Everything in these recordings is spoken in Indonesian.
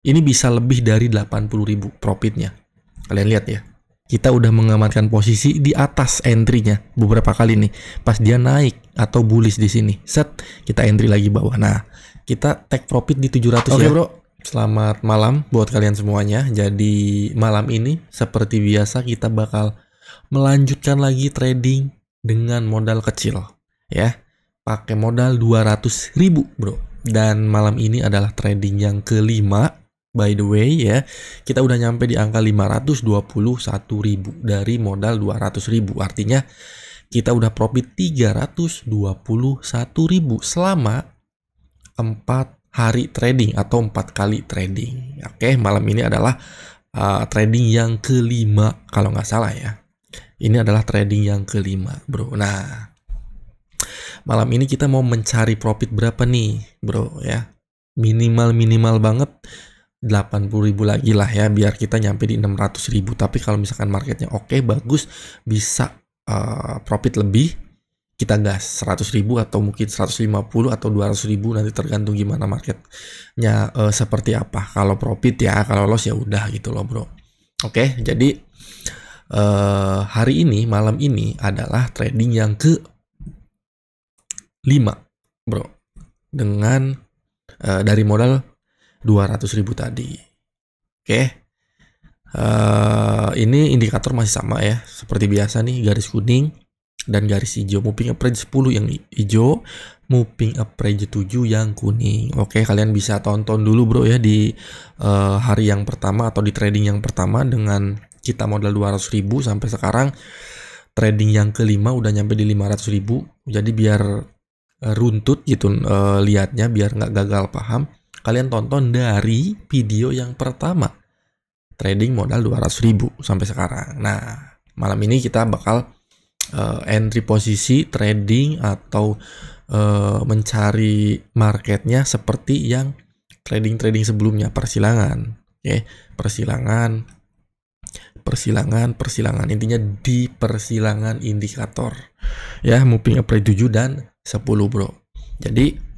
Ini bisa lebih dari 80.000 profitnya. Kalian lihat ya. Kita udah mengamankan posisi di atas entry-nya beberapa kali nih. Pas dia naik atau bullish di sini. Set, kita entry lagi bawah. Nah, kita take profit di 700 ya. Oke, Bro. Selamat malam buat kalian semuanya. Jadi malam ini seperti biasa kita bakal melanjutkan lagi trading dengan modal kecil ya. Pakai modal 200.000, Bro. Dan malam ini adalah trading yang kelima. By the way ya, kita udah nyampe di angka 521.000 dari modal 200.000. Artinya kita udah profit 321.000 selama 4 hari trading atau 4 kali trading. Oke, malam ini adalah trading yang kelima kalau nggak salah ya. Ini adalah trading yang kelima, Bro. Nah, malam ini kita mau mencari profit berapa nih, Bro ya? Minimal banget 80.000 lagi lah ya, biar kita nyampe di 600.000. Tapi kalau misalkan marketnya oke, bagus, bisa profit lebih, kita gas 100.000 atau mungkin 150 atau 200.000, nanti tergantung gimana marketnya seperti apa. Kalau profit ya, kalau loss ya udah gitu loh, Bro. Oke, jadi hari ini, malam ini adalah trading yang ke 5, Bro, dengan dari modal 200.000 tadi. Oke. Ini indikator masih sama ya, seperti biasa nih, garis kuning dan garis hijau. Moving average 10 yang hijau, moving average 7 yang kuning. Oke, kalian bisa tonton dulu, Bro ya, di hari yang pertama atau di trading yang pertama dengan kita modal 200.000 sampai sekarang trading yang kelima udah nyampe di 500.000. Jadi biar runtut gitu liatnya, biar nggak gagal paham, kalian tonton dari video yang pertama trading modal 200.000 sampai sekarang. Nah, malam ini kita bakal entry posisi trading atau mencari marketnya seperti yang trading sebelumnya, persilangan. Oke, persilangan. Intinya di persilangan indikator ya, moving average 7 dan 10, Bro. Jadi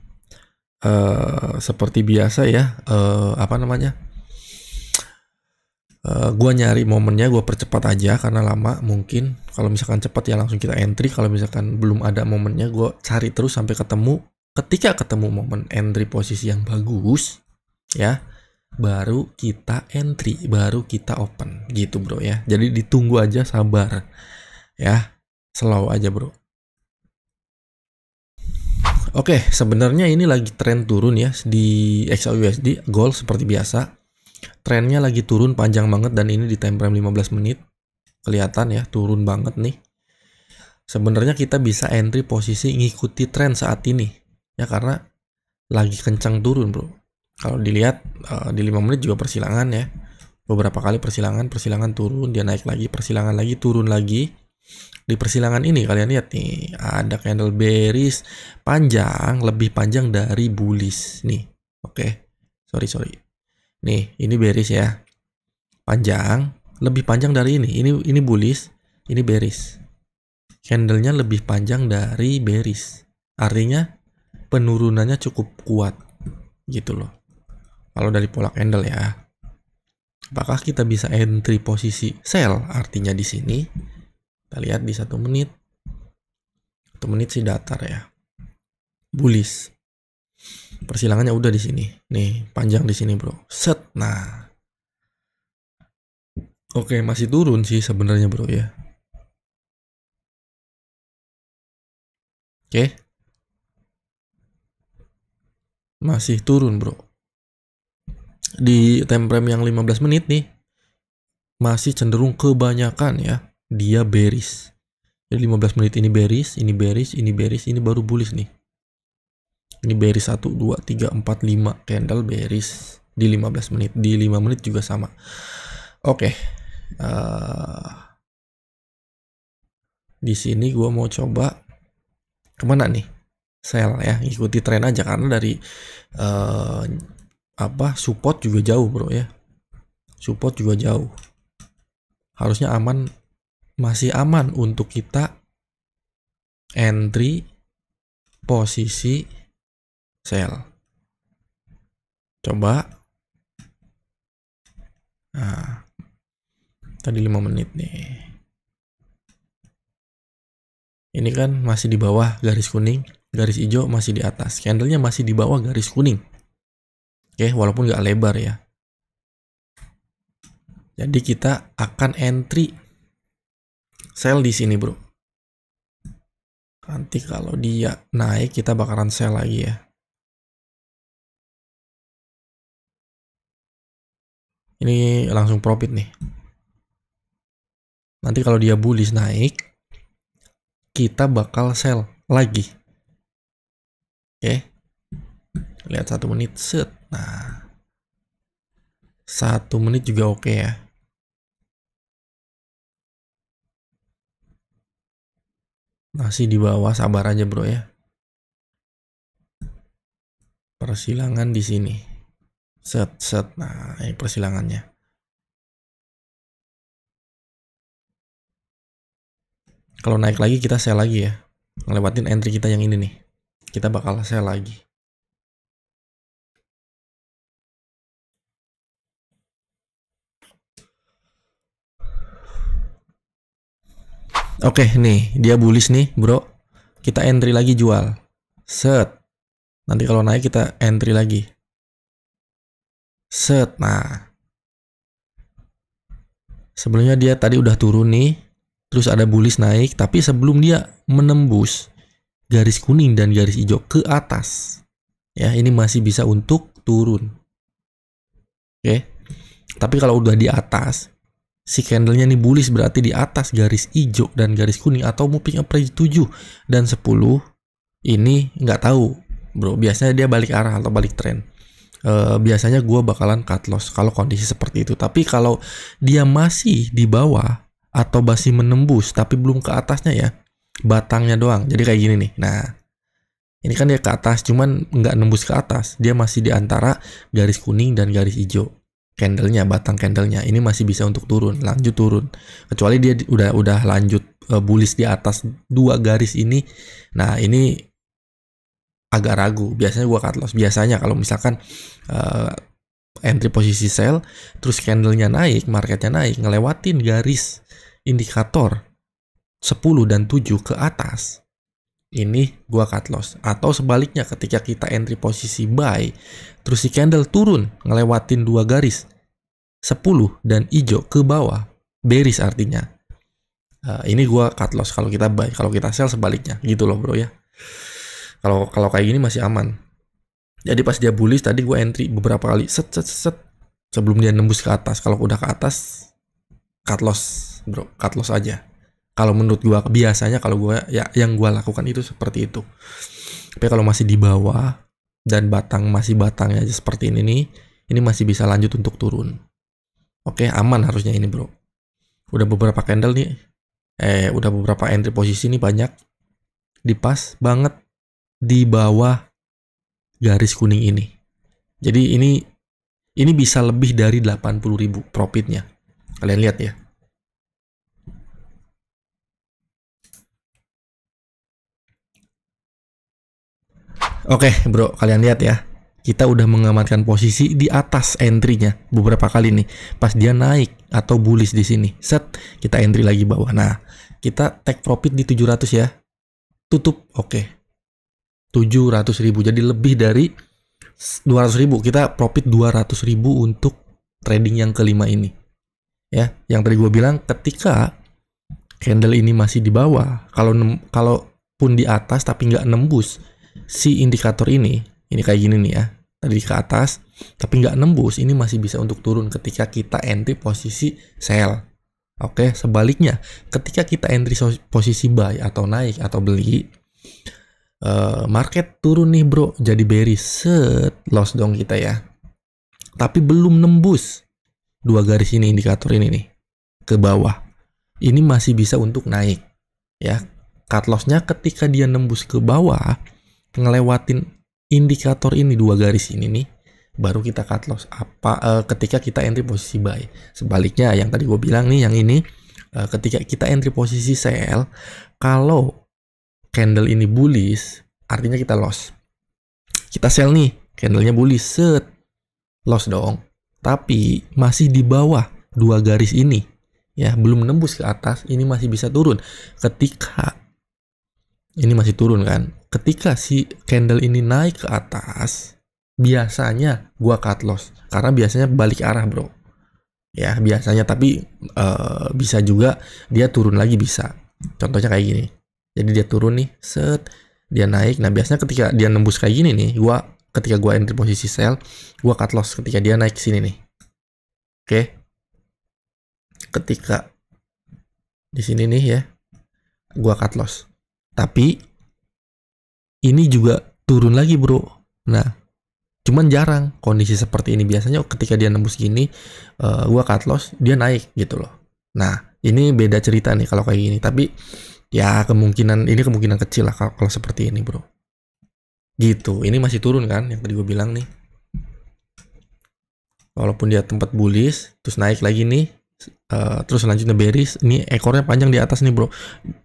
seperti biasa ya, gua nyari momennya, gua percepat aja karena lama. Mungkin kalau misalkan cepat ya langsung kita entry, kalau misalkan belum ada momennya gua cari terus sampai ketemu. Ketika ketemu momen entry posisi yang bagus ya, baru kita entry, baru kita open gitu, Bro ya. Jadi ditunggu aja, sabar ya, slow aja, Bro. Oke, sebenarnya ini lagi tren turun ya di XAUSD Gold seperti biasa. Trennya lagi turun panjang banget dan ini di time frame 15 menit. Kelihatan ya, turun banget nih. Sebenarnya kita bisa entry posisi ngikuti tren saat ini. Ya karena lagi kencang turun, Bro. Kalau dilihat di 5 menit juga persilangan ya. Beberapa kali persilangan turun, dia naik lagi, persilangan lagi, turun lagi. Di persilangan ini kalian lihat nih, ada candle bearish panjang, lebih panjang dari bullish nih. Oke. Sorry. Nih, ini bearish ya. Panjang, lebih panjang dari ini. Ini bullish, ini bearish. Candlenya lebih panjang dari bearish. Artinya penurunannya cukup kuat gitu loh. Kalau dari pola candle ya. Apakah kita bisa entry posisi sell? Artinya di sini kita lihat di 1 menit. 1 menit sih datar ya. Bullish. Persilangannya udah di sini. Nih, panjang di sini, Bro. Set. Nah. Oke, masih turun sih sebenarnya, Bro ya. Oke. Masih turun, Bro. Di time frame yang 15 menit nih masih cenderung kebanyakan ya dia bearish. Jadi 15 menit ini bearish, ini bearish, ini bearish, ini baru bullish nih. Ini bearish 1 2 3 4 5 candle bearish di 15 menit. Di 5 menit juga sama. Oke. Di sini gue mau coba kemana nih? Sell ya, ikuti tren aja karena dari support juga jauh, Bro ya. Support juga jauh. Harusnya aman, masih aman untuk kita entry posisi sell. Coba Tadi 5 menit nih. Ini kan masih di bawah garis kuning, garis hijau masih di atas. Candlenya masih di bawah garis kuning. Oke, walaupun nggak lebar ya. Jadi kita akan entry sell di sini, bro. Nanti kalau dia naik, kita bakalan sell lagi ya. Ini langsung profit nih. Nanti kalau dia bullish naik, kita bakal sell lagi. Oke. Lihat 1 menit set. Nah. 1 menit juga oke ya. Masih di bawah, sabar aja bro ya. Persilangan di sini. Set. Nah, ini persilangannya. Kalau naik lagi kita sell lagi ya. Ngelewatin entry kita yang ini nih. Kita bakal sell lagi. Oke, nih dia bullish nih, bro. Kita entry lagi jual. Set. Nanti kalau naik kita entry lagi. Set. Nah. Sebelumnya dia tadi udah turun nih. Terus ada bullish naik, tapi sebelum dia menembus garis kuning dan garis hijau ke atas, ya ini masih bisa untuk turun. Oke. Tapi kalau udah di atas, si candlenya nih bullish berarti di atas garis hijau dan garis kuning atau moving average 7 dan 10 ini nggak tahu, bro. Biasanya dia balik arah atau balik tren. Biasanya gue bakalan cut loss kalau kondisi seperti itu. Tapi kalau dia masih di bawah atau masih menembus tapi belum ke atasnya ya, batangnya doang. Jadi kayak gini nih. Nah, ini kan dia ke atas, cuman nggak nembus ke atas. Dia masih di antara garis kuning dan garis hijau. Candlenya, batang candlenya ini masih bisa untuk turun, lanjut turun. Kecuali dia udah lanjut bullish di atas 2 garis ini. Nah, ini agak ragu. Biasanya gua cut loss. Biasanya kalau misalkan entry posisi sell, terus candlenya naik, marketnya naik, ngelewatin garis indikator 10 dan 7 ke atas, ini gua cut loss. Atau sebaliknya, ketika kita entry posisi buy, terus si candle turun ngelewatin 2 garis 10 dan hijau ke bawah, bearish artinya, ini gua cut loss kalau kita buy. Kalau kita sell sebaliknya gitu loh bro ya. Kalau kayak gini masih aman. Jadi pas dia bullish tadi gua entry beberapa kali set sebelum dia nembus ke atas. Kalau udah ke atas cut loss bro, cut loss aja. Kalau menurut gua biasanya, kalau gua ya yang gua lakukan itu seperti itu. Tapi kalau masih di bawah dan masih batangnya aja seperti ini nih, ini masih bisa lanjut untuk turun. Oke, aman harusnya ini bro. Udah beberapa candle nih, udah beberapa entry posisi nih banyak di pas banget di bawah garis kuning ini. Jadi ini bisa lebih dari 80.000 profitnya. Kalian lihat ya. Oke bro, kalian lihat ya. Kita udah mengamankan posisi di atas entry-nya beberapa kali nih. Pas dia naik atau bullish di sini, set, kita entry lagi bawah. Nah, kita take profit di 700 ya. Tutup, oke. 700.000, jadi lebih dari 200.000. Kita profit 200.000 untuk trading yang kelima ini. Ya, yang tadi gue bilang ketika candle ini masih di bawah, kalaupun di atas tapi nggak nembus si indikator ini kayak gini nih ya, tadi ke atas tapi nggak nembus, ini masih bisa untuk turun ketika kita entry posisi sell. Oke, sebaliknya ketika kita entry posisi buy atau naik atau beli, market turun nih bro, jadi bearish, set, loss dong kita ya. Tapi belum nembus 2 garis ini, indikator ini nih ke bawah, ini masih bisa untuk naik ya. Cut lossnya ketika dia nembus ke bawah, ngelewatin indikator ini 2 garis ini nih, baru kita cut loss. Ketika kita entry posisi buy. Sebaliknya yang tadi gue bilang nih, yang ini ketika kita entry posisi sell, kalau candle ini bullish artinya kita loss. Kita sell nih, candlenya bullish, set, loss dong. Tapi masih di bawah 2 garis ini, ya, belum nembus ke atas, ini masih bisa turun. Ketika ini masih turun kan, ketika si candle ini naik ke atas, biasanya gua cut loss karena biasanya balik arah, bro. Ya, biasanya, tapi bisa juga dia turun lagi, bisa. Contohnya kayak gini. Jadi dia turun nih, set, dia naik. Nah, biasanya ketika dia nembus kayak gini nih, ketika gua entry posisi sell, gua cut loss ketika dia naik ke sini nih. Oke. Ketika di sini nih ya, gua cut loss. Tapi ini juga turun lagi, bro. Nah, cuman jarang kondisi seperti ini. Biasanya ketika dia nembus gini, gua cut loss, dia naik gitu loh. Nah, ini beda cerita nih kalau kayak gini. Tapi ya kemungkinan kecil lah kalau seperti ini, bro. Gitu. Ini masih turun kan yang tadi gue bilang nih. Walaupun dia tempat bullish, terus naik lagi nih, terus selanjutnya bearish. Ini ekornya panjang di atas nih, bro.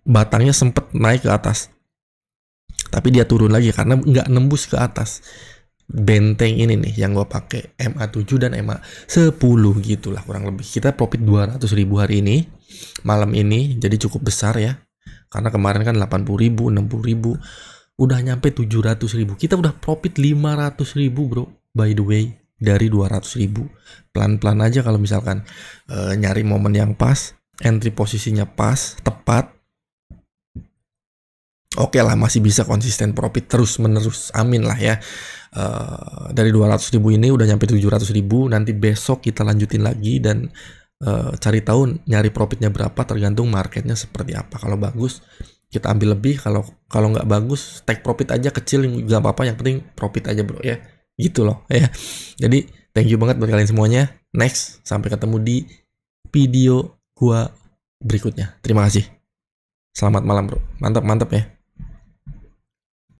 Batangnya sempet naik ke atas, tapi dia turun lagi karena nggak nembus ke atas. Benteng ini nih yang gue pakai MA7 dan MA10 gitulah kurang lebih. Kita profit 200.000 hari ini, malam ini, jadi cukup besar ya. Karena kemarin kan 80.000, 60.000, udah nyampe 700.000. Kita udah profit 500.000, bro. By the way, dari 200.000. Pelan-pelan aja kalau misalkan nyari momen yang pas, entry posisinya pas, tepat. Oke lah, masih bisa konsisten profit terus menerus. Amin lah ya. Dari 200.000 ini udah nyampe 700.000. Nanti besok kita lanjutin lagi dan cari tahu nyari profitnya berapa, tergantung marketnya seperti apa. Kalau bagus kita ambil lebih, kalau nggak bagus take profit aja kecil, nggak apa-apa, yang penting profit aja, bro ya. Gitu loh ya. Jadi thank you banget buat kalian semuanya. Next, sampai ketemu di video gua berikutnya. Terima kasih. Selamat malam, bro. Mantap ya.